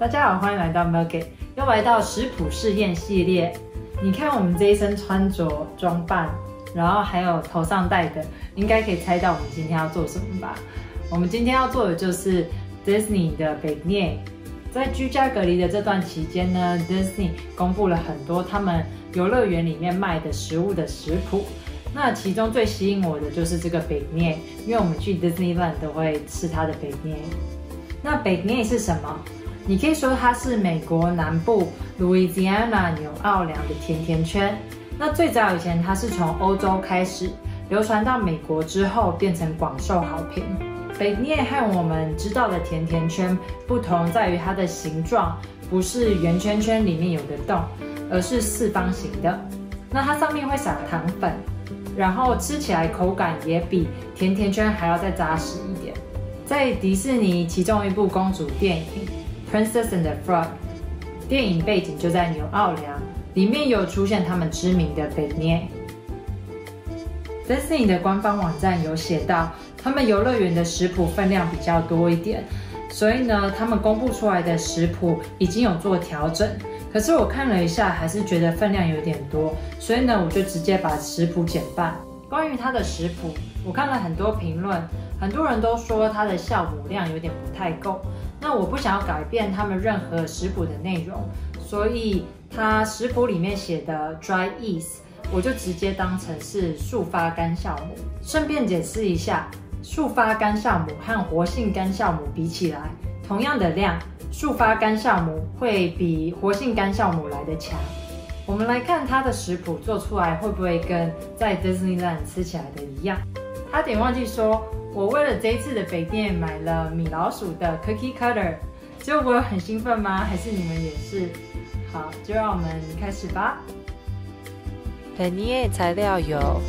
大家好，欢迎来到 Nugget， 又来到食谱试验系列。你看我们这一身穿着装扮，然后还有头上戴的，应该可以猜到我们今天要做什么吧？我们今天要做的就是 Disney 的 Beignet。在居家隔离的这段期间呢 ，Disney 公布了很多他们游乐园里面卖的食物的食谱。那其中最吸引我的就是这个 Beignet， 因为我们去 Disneyland 都会吃它的 Beignet。那 Beignet 是什么？你可以说它是美国南部 Louisiana 纽奥良的甜甜圈。那最早以前它是从欧洲开始流传到美国之后，变成广受好评。Beignet 和我们知道的甜甜圈不同在于它的形状不是圆圈圈里面有个洞，而是四方形的。那它上面会撒糖粉，然后吃起来口感也比甜甜圈还要再扎实一点。在迪士尼其中一部公主电影《Princess and the Frog》，电影背景就在纽奥良，里面有出现他们知名的 Beignet。Disney 的官方网站有写到，他们游乐园的食谱分量比较多一点，所以呢，他们公布出来的食谱已经有做调整。可是我看了一下，还是觉得分量有点多，所以呢，我就直接把食谱减半。关于它的食谱，我看了很多评论，很多人都说它的酵母量有点不太够。那我不想要改变他们任何食谱的内容，所以它食谱里面写的 dry yeast， 我就直接当成是速发干酵母。顺便解释一下，速发干酵母和活性干酵母比起来，同样的量，速发干酵母会比活性干酵母来得强。我们来看它的食谱做出来会不会跟在 Disneyland 吃起来的一样。差点忘记说，我为了这一次的Beignet买了米老鼠的 Cookie Cutter， 结果我有很兴奋吗？还是你们也是？好，就让我们开始吧。Beignet 材料有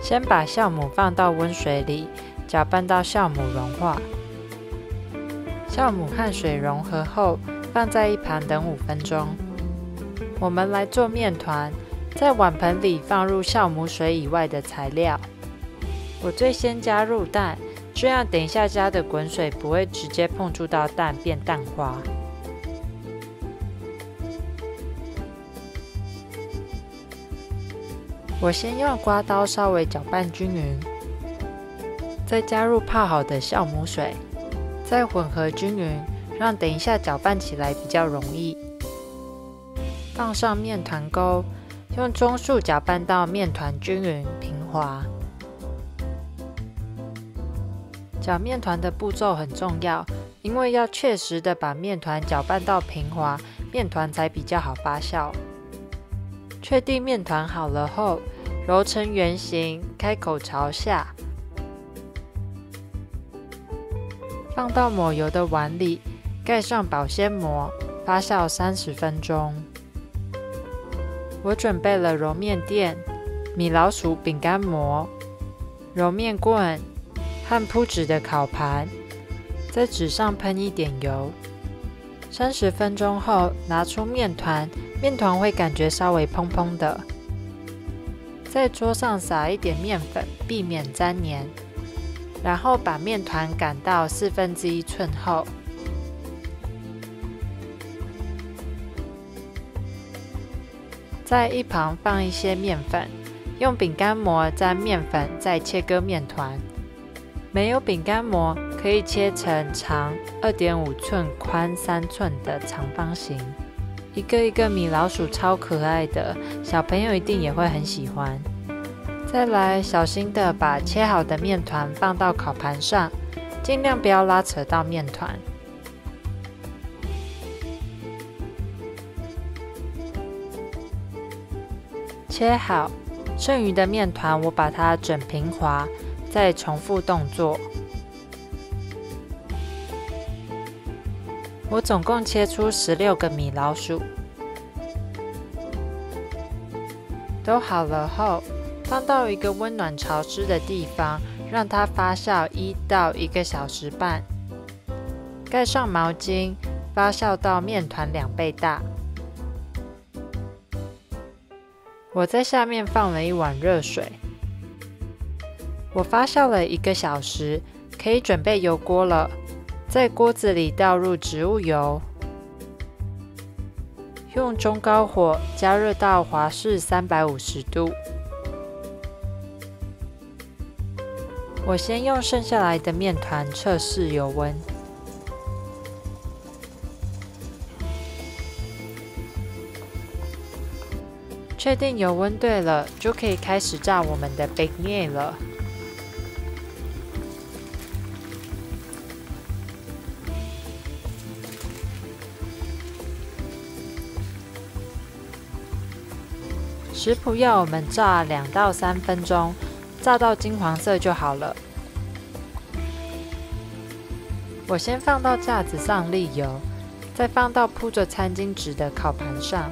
先把酵母放到温水里，搅拌到酵母融化。酵母和水融合后，放在一旁等5分钟。我们来做面团，在碗盆里放入酵母水以外的材料。我最先加入蛋，这样等一下加的滚水不会直接碰触到蛋变蛋花。我先用刮刀稍微搅拌均匀，再加入泡好的酵母水，再混合均匀，让等一下搅拌起来比较容易。放上面团钩，用中速搅拌到面团均匀平滑。搅面团的步骤很重要，因为要确实的把面团搅拌到平滑，面团才比较好发酵。确定面团好了后，揉成圆形，开口朝下，放到抹油的碗里，盖上保鲜膜，发酵30分钟。我准备了揉面垫、米老鼠饼干膜、揉面棍和铺纸的烤盘，在纸上喷一点油。30分钟后拿出面团，面团会感觉稍微蓬蓬的。在桌上撒一点面粉，避免粘黏，然后把面团擀到1/4寸厚。在一旁放一些面粉，用饼干膜沾面粉，再切割面团。没有饼干膜，可以切成长2.5寸、宽3寸的长方形。一个一个米老鼠超可爱的，小朋友一定也会很喜欢。再来，小心的把切好的面团放到烤盘上，尽量不要拉扯到面团。切好，剩余的面团我把它整平滑，再重复动作。我总共切出16个米老鼠。都好了后，放到一个温暖潮湿的地方，让它发酵1到1个小时半。盖上毛巾，发酵到面团2倍大。我在下面放了1碗热水。我发酵了1个小时，可以准备油锅了。在锅子里倒入植物油，用中高火加热到华氏350度。我先用剩下来的面团测试油温。确定油温对了，就可以开始炸我们的 beignet 了。食谱要我们炸2到3分钟，炸到金黄色就好了。我先放到架子上沥油，再放到铺着餐巾纸的烤盘上。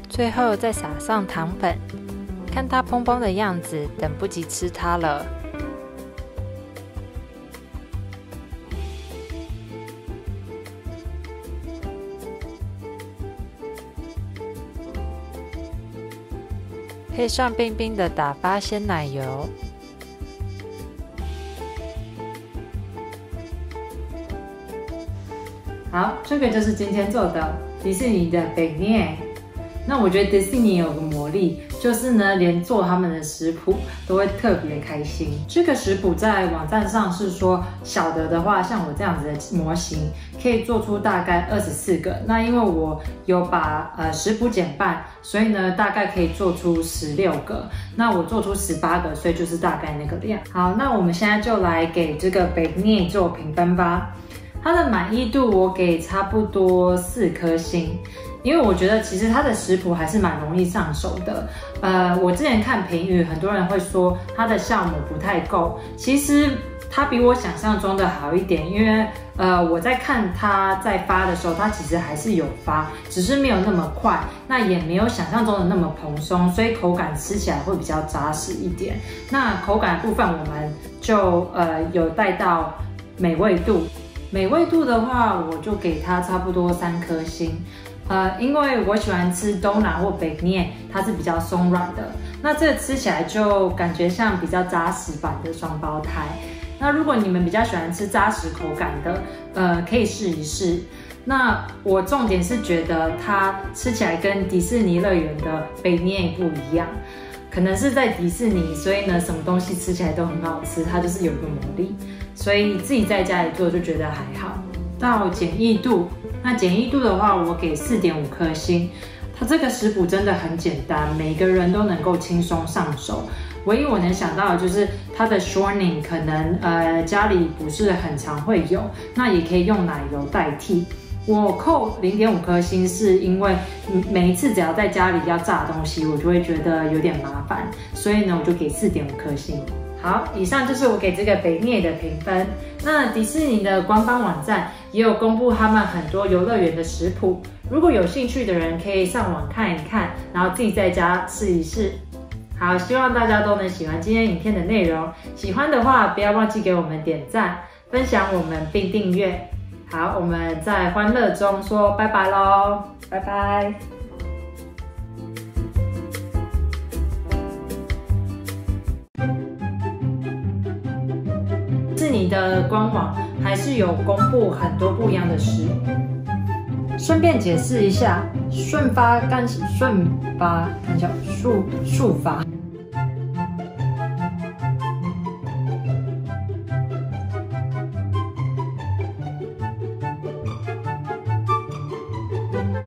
最后再撒上糖粉，看它蓬蓬的样子，等不及吃它了。配上冰冰的打发鲜奶油，好，这个就是今天做的迪士尼的 beignet。那我觉得迪士尼有个魔力，就是呢，连做他们的食谱都会特别开心。这个食谱在网站上是说，小的话，像我这样子的模型，可以做出大概24个。那因为我有把食谱减半，所以呢，大概可以做出16个。那我做出18个，所以就是大概那个量。好，那我们现在就来给这个 beignet 做评分吧。它的满意度我给差不多4颗星。因为我觉得其实它的食谱还是蛮容易上手的。我之前看评语，很多人会说它的酵母不太够，其实它比我想象中的好一点。因为我在看它在发的时候，它其实还是有发，只是没有那么快，那也没有想象中的那么蓬松，所以口感吃起来会比较扎实一点。那口感的部分我们就有带到美味度，美味度的话我就给它差不多3颗星。因为我喜欢吃 donut 或 beignet， 它是比较松软的，那这个吃起来就感觉像比较扎实版的双胞胎。那如果你们比较喜欢吃扎实口感的，可以试一试。那我重点是觉得它吃起来跟迪士尼乐园的 beignet 不一样，可能是在迪士尼，所以呢，什么东西吃起来都很好吃，它就是有一个魔力，所以自己在家里做就觉得还好。到简易度，那简易度的话，我给4.5颗星。它这个食谱真的很简单，每个人都能够轻松上手。唯一我能想到的就是它的 shortening， 可能家里不是很常会有，那也可以用奶油代替。我扣0.5颗星，是因为每一次只要在家里要炸东西，我就会觉得有点麻烦，所以呢，我就给4.5颗星。好，以上就是我给这个beignet的评分。那迪士尼的官方网站也有公布他们很多游乐园的食谱，如果有兴趣的人可以上网看一看，然后自己在家试一试。好，希望大家都能喜欢今天影片的内容，喜欢的话不要忘记给我们点赞、分享我们并订阅。好，我们在欢乐中说拜拜咯，拜拜。迪士尼的官网还是有公布很多不一样的食谱。顺便解释一下，顺发干速发。